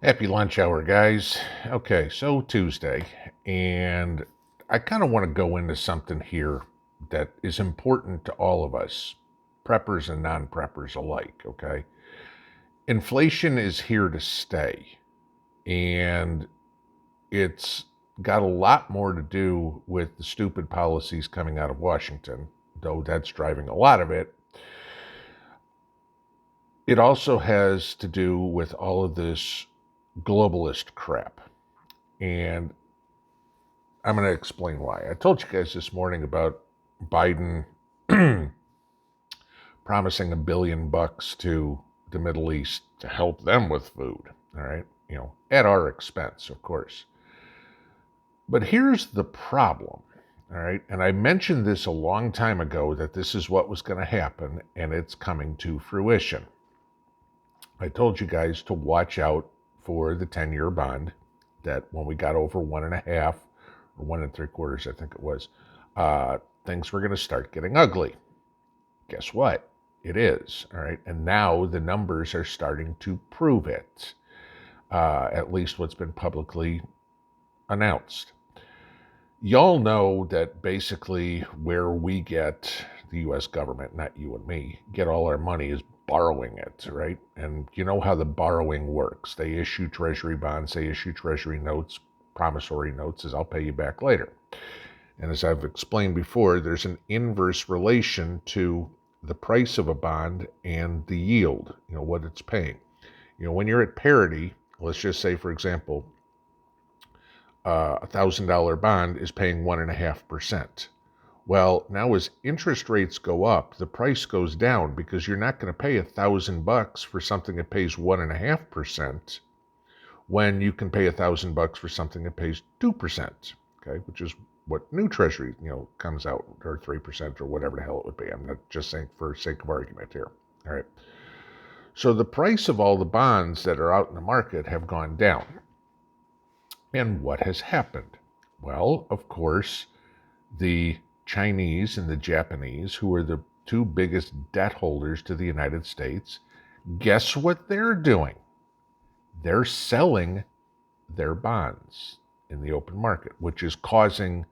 Happy lunch hour, guys. Okay, so Tuesday, and I kind of want to go into something here that is important to all of us, preppers and non preppers alike. Okay, inflation is here to stay, and it's got a lot more to do with the stupid policies coming out of Washington, though that's driving a lot of it. It also has to do with all of this globalist crap. And I'm going to explain why. I told you guys this morning about Biden promising $1 billion to the Middle East to help them with food. All right. At our expense, of course. But here's the problem. All right. And I mentioned this a long time ago that this is what was going to happen, and it's coming to fruition. I told you guys to watch out for the 10-year bond that when we got over 1.5 or 1 3/4, I think it was, things were going to start getting ugly. Guess what? It is. All right. And now the numbers are starting to prove it, at least what's been publicly announced. Y'all know that basically where we get the U.S. government, not you and me, get all our money is borrowing it, right? And you know how the borrowing works. They issue treasury bonds, they issue treasury notes, promissory notes, as I'll pay you back later. And as I've explained before, there's an inverse relation to the price of a bond and the yield, what it's paying. When you're at parity, let's just say, for example, $1,000 bond is paying 1.5%. Well, now as interest rates go up, the price goes down because you're not going to pay $1,000 for something that pays 1.5% when you can pay $1,000 for something that pays 2%. Okay, which is what new Treasury comes out, or 3% or whatever the hell it would be. I'm not just saying for sake of argument here. All right. So the price of all the bonds that are out in the market have gone down. And what has happened? Well, of course, the Chinese and the Japanese, who are the two biggest debt holders to the United States, guess what they're doing? They're selling their bonds in the open market, which is causing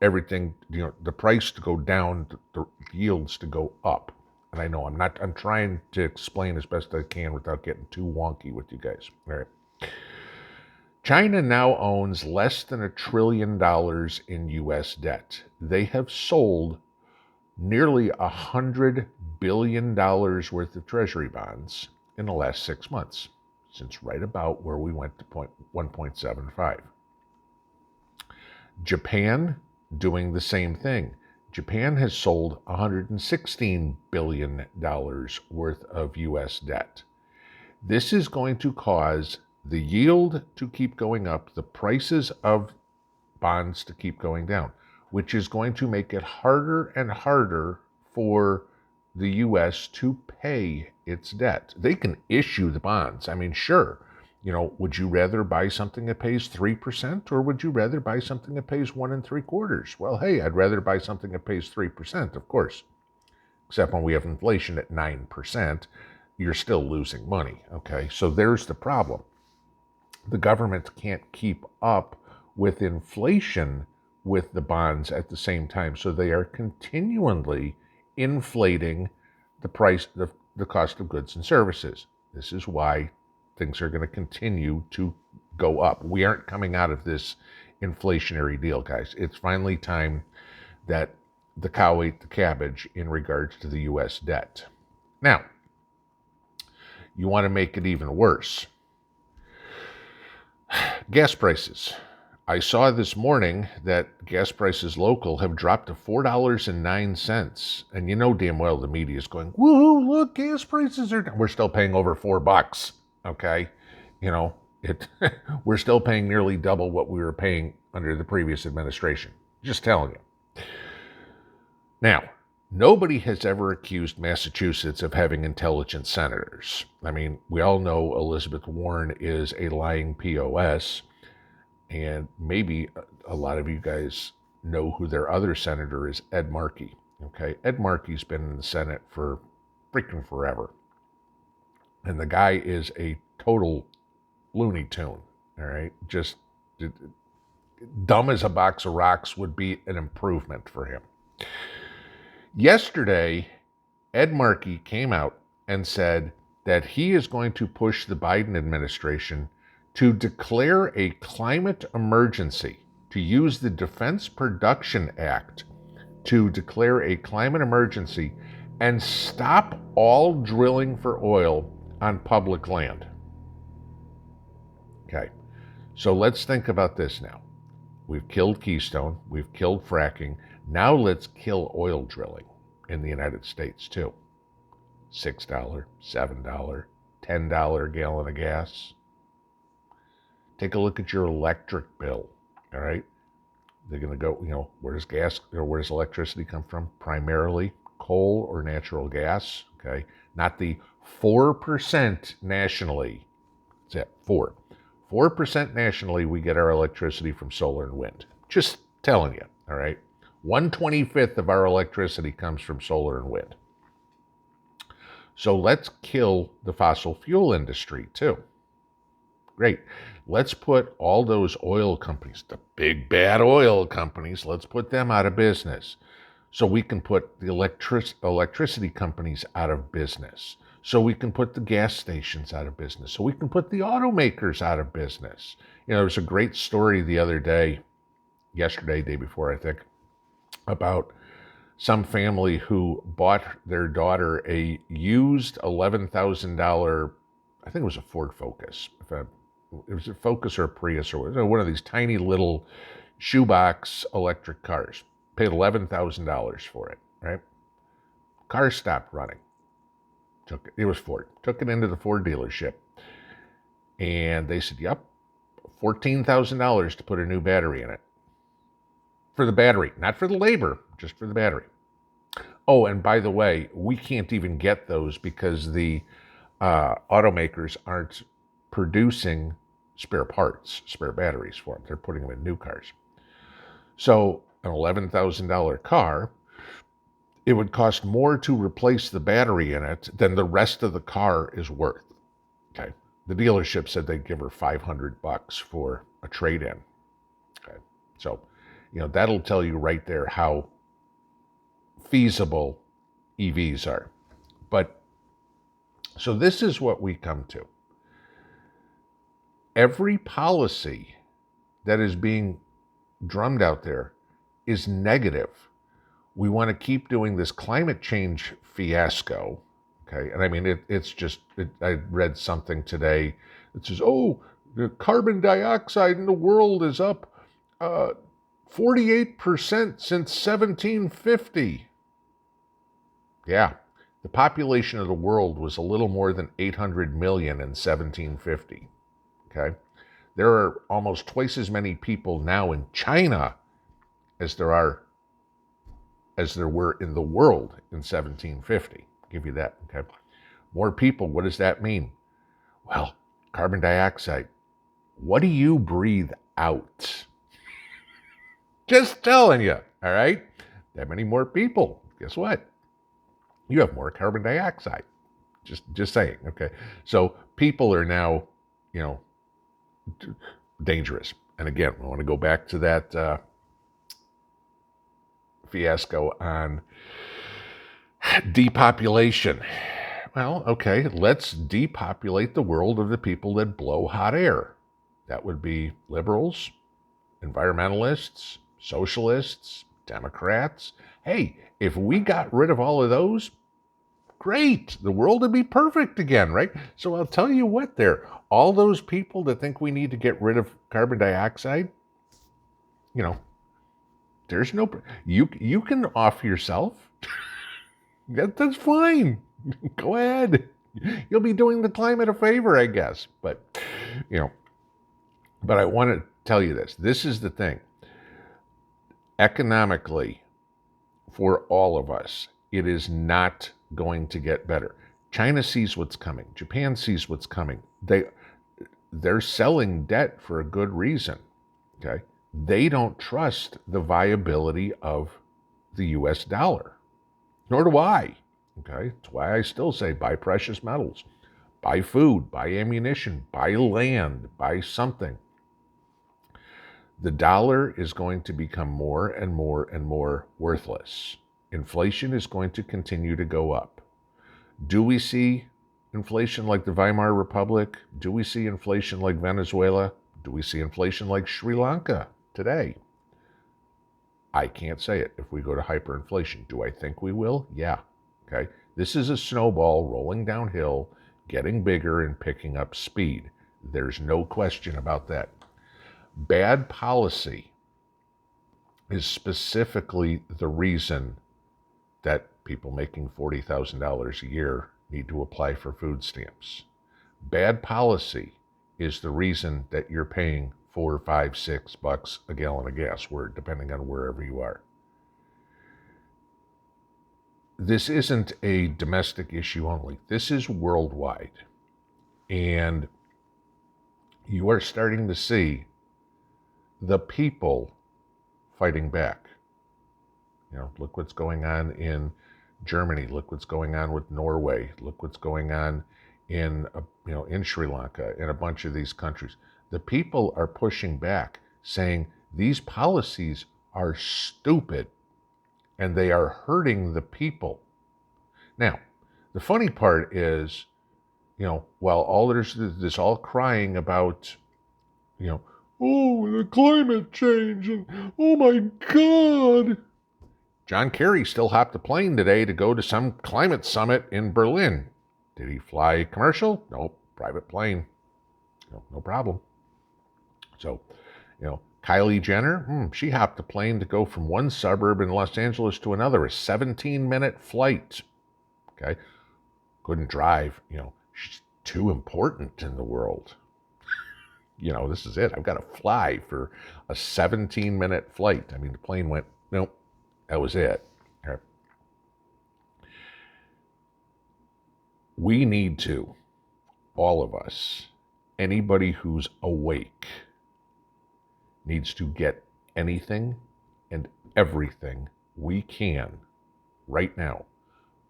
everything, the price to go down, the yields to go up. And I know I'm trying to explain as best I can without getting too wonky with you guys. All right. China now owns less than $1 trillion in U.S. debt. They have sold nearly $100 billion worth of treasury bonds in the last 6 months, since right about where we went to 1.75. Japan doing the same thing. Japan has sold $116 billion worth of U.S. debt. This is going to cause the yield to keep going up, the prices of bonds to keep going down, which is going to make it harder and harder for the U.S. to pay its debt. They can issue the bonds. I mean, sure, would you rather buy something that pays 3% or would you rather buy something that pays 1 3/4? Well, hey, I'd rather buy something that pays 3%, of course. Except when we have inflation at 9%, you're still losing money. Okay, so there's the problem. The government can't keep up with inflation with the bonds at the same time. So they are continually inflating the price, the cost of goods and services. This is why things are going to continue to go up. We aren't coming out of this inflationary deal, guys. It's finally time that the cow ate the cabbage in regards to the U.S. debt. Now, you want to make it even worse. Gas prices. I saw this morning that gas prices local have dropped to $4.09. And you know damn well the media is going, woohoo, look, gas prices are down. We're still paying over $4. Okay. It we're still paying nearly double what we were paying under the previous administration. Just telling you. Now, nobody has ever accused Massachusetts of having intelligent senators. I mean, we all know Elizabeth Warren is a lying POS, and maybe a lot of you guys know who their other senator is, Ed Markey. Okay, Ed Markey's been in the Senate for freaking forever. And the guy is a total Looney Tune. All right, just dumb as a box of rocks would be an improvement for him. Yesterday, Ed Markey came out and said that he is going to push the Biden administration to declare a climate emergency, to use the Defense Production Act to declare a climate emergency and stop all drilling for oil on public land. Okay, so let's think about this now. We've killed Keystone, we've killed fracking. Now let's kill oil drilling in the United States too. $6, $7, $10 a gallon of gas. Take a look at your electric bill, all right? They're going to go, where does gas or where does electricity come from? Primarily coal or natural gas, okay? Not the 4% nationally. That's it, 4% nationally, we get our electricity from solar and wind. Just telling you, all right? 1/25 of our electricity comes from solar and wind. So let's kill the fossil fuel industry too. Great. Let's put all those oil companies, the big bad oil companies, let's put them out of business. So we can put the electricity companies out of business. So we can put the gas stations out of business. So we can put the automakers out of business. There was a great story the other day, yesterday, day before, I think, about some family who bought their daughter a used $11,000, I think it was a Ford Focus. It was a Focus or a Prius or one of these tiny little shoebox electric cars. Paid $11,000 for it, right? Car stopped running. It was Ford. Took it into the Ford dealership. And they said, yep, $14,000 to put a new battery in it. For the battery, not for the labor, just for the battery. Oh, and by the way, we can't even get those because the automakers aren't producing spare parts, spare batteries for them. They're putting them in new cars. So an $11,000 car, it would cost more to replace the battery in it than the rest of the car is worth. Okay. The dealership said they'd give her $500 for a trade-in. Okay. So, that'll tell you right there how feasible EVs are. But, so this is what we come to. Every policy that is being drummed out there is negative. We want to keep doing this climate change fiasco, okay? And I mean, I read something today that says, the carbon dioxide in the world is up 48% since 1750. Yeah, the population of the world was a little more than 800 million in 1750, okay? There are almost twice as many people now in China as there were in the world in 1750. I'll give you that, okay? More people, what does that mean? Well, carbon dioxide. What do you breathe out? Just telling you, all right? That many more people. Guess what? You have more carbon dioxide. Just saying, okay? So people are now, dangerous. And again, I want to go back to that fiasco on depopulation. Well, okay, let's depopulate the world of the people that blow hot air. That would be liberals, environmentalists, socialists, Democrats. Hey, if we got rid of all of those, great. The world would be perfect again, right? So I'll tell you what all those people that think we need to get rid of carbon dioxide, there's no, you can off yourself. That's fine. Go ahead. You'll be doing the climate a favor, I guess. But I want to tell you this. This is the thing. Economically, for all of us, it is not going to get better. China sees what's coming. Japan sees what's coming. They're selling debt for a good reason. Okay? They don't trust the viability of the US dollar. Nor do I. Okay? That's why I still say buy precious metals. buy food, buy ammunition, buy land, buy something. The dollar is going to become more and more and more worthless. Inflation is going to continue to go up. Do we see inflation like the Weimar Republic? Do we see inflation like Venezuela? Do we see inflation like Sri Lanka today? I can't say it. If we go to hyperinflation, do I think we will? Yeah. Okay. This is a snowball rolling downhill, getting bigger and picking up speed. There's no question about that. Bad policy is specifically the reason that people making $40,000 a year need to apply for food stamps. Bad policy is the reason that you're paying $4, $5, $6 a gallon of gas, depending on wherever you are. This isn't a domestic issue only. This is worldwide. And you are starting to see the people fighting back. Look what's going on in Germany. Look what's going on with Norway. Look what's going on in Sri Lanka and a bunch of these countries. The people are pushing back, saying these policies are stupid and they are hurting the people. Now, the funny part is, while all there's this all crying about, oh, the climate change, and oh my God. John Kerry still hopped a plane today to go to some climate summit in Berlin. Did he fly commercial? Nope, private plane. No problem. So, Kylie Jenner, she hopped a plane to go from one suburb in Los Angeles to another, a 17-minute flight. Okay, couldn't drive. She's too important in the world. This is it. I've got to fly for a 17-minute flight. I mean, the plane went, nope, that was it. Okay. We need to, all of us, anybody who's awake, needs to get anything and everything we can right now.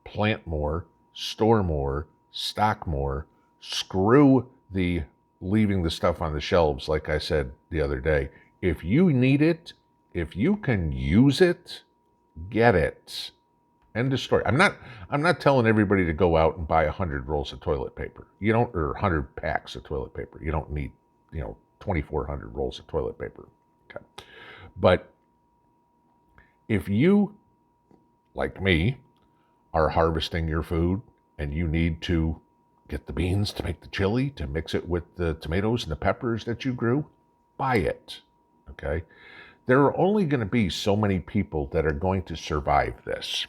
Plant more, store more, stock more, screw the leaving the stuff on the shelves, like I said the other day. If you need it, if you can use it, get it. End of story. I'm not telling everybody to go out and buy 100 rolls of toilet paper. Or 100 packs of toilet paper. You don't need, 2,400 rolls of toilet paper. Okay. But if you, like me, are harvesting your food and you need to get the beans to make the chili, to mix it with the tomatoes and the peppers that you grew, buy it. Okay. There are only going to be so many people that are going to survive this.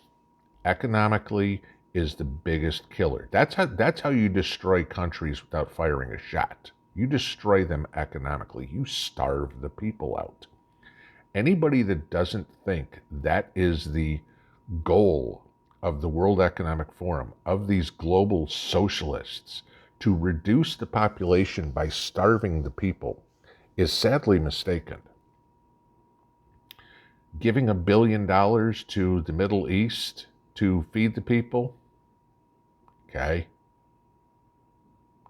Economically is the biggest killer. That's how you destroy countries without firing a shot. You destroy them economically. You starve the people out. Anybody that doesn't think that is the goal of the World Economic Forum, of these global socialists, to reduce the population by starving the people, is sadly mistaken. Giving $1 billion to the Middle East to feed the people, okay?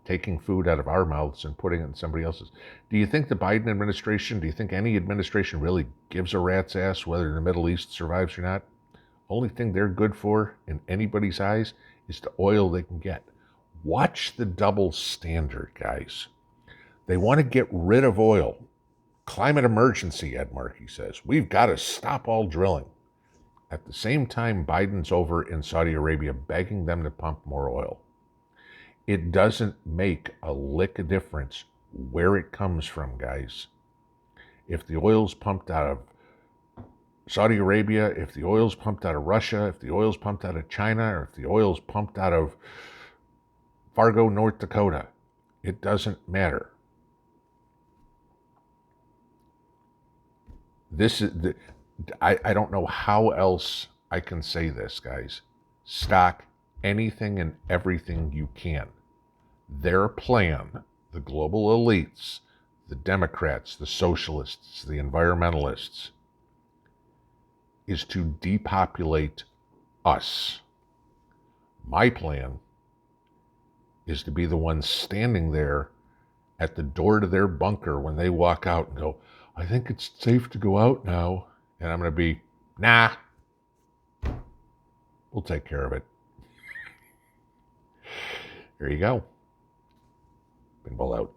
Taking food out of our mouths and putting it in somebody else's. Do you think the Biden administration, do you think any administration really gives a rat's ass whether the Middle East survives or not? Only thing they're good for in anybody's eyes is the oil they can get. Watch the double standard, guys. They want to get rid of oil. Climate emergency, Ed Markey says. We've got to stop all drilling. At the same time, Biden's over in Saudi Arabia begging them to pump more oil. It doesn't make a lick of difference where it comes from, guys. If the oil's pumped out of Saudi Arabia, if the oil's pumped out of Russia, if the oil's pumped out of China, or if the oil's pumped out of Fargo, North Dakota, it doesn't matter. This is I don't know how else I can say this, guys. Stock anything and everything you can. Their plan, the global elites, the Democrats, the socialists, the environmentalists, is to depopulate us. My plan is to be the one standing there at the door to their bunker when they walk out and go, I think it's safe to go out now. And I'm going to be, nah, we'll take care of it. There you go. Pinball out.